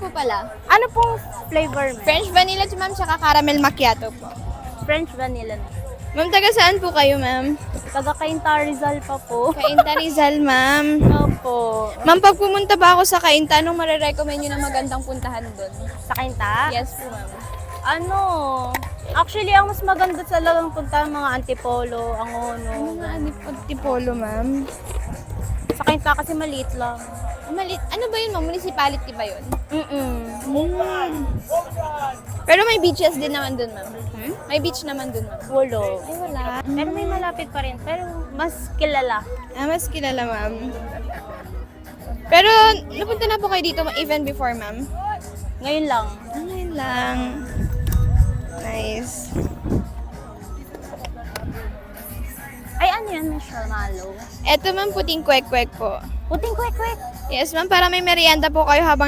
po pala. Ano pong flavor, ma'am? French vanilla to ma'am, tsaka caramel macchiato po. French vanilla na. Ma'am, taga saan po kayo ma'am? Taga Cainta Rizal pa po. Cainta Rizal ma'am. Opo. Ma'am, pag pumunta ba ako sa Cainta, anong marirecommend nyo na magandang puntahan doon? Sa Cainta? Yes po ma'am. Ano? Actually, ang mas maganda talagang punta mga Antipolo, Angono. Antipolo ma'am. Sa Cainta kasi maliit lang. Ano ba yun ma'am? Municipality ba yun? Pero may beaches din naman doon ma'am. May beach naman doon ma'am. Wolo. Ay wala. Pero may malapit pa rin. Pero mas kilala. Mas kilala ma'am. Pero napunta na po kayo dito even before ma'am? Ngayon lang. Ngayon lang. Nice. Ay, ano yan? Marshmallow. Eto ma'am, puting kwek-kwek po. Puting kwek-kwek. Yes ma'am, para may merienda po kayo habang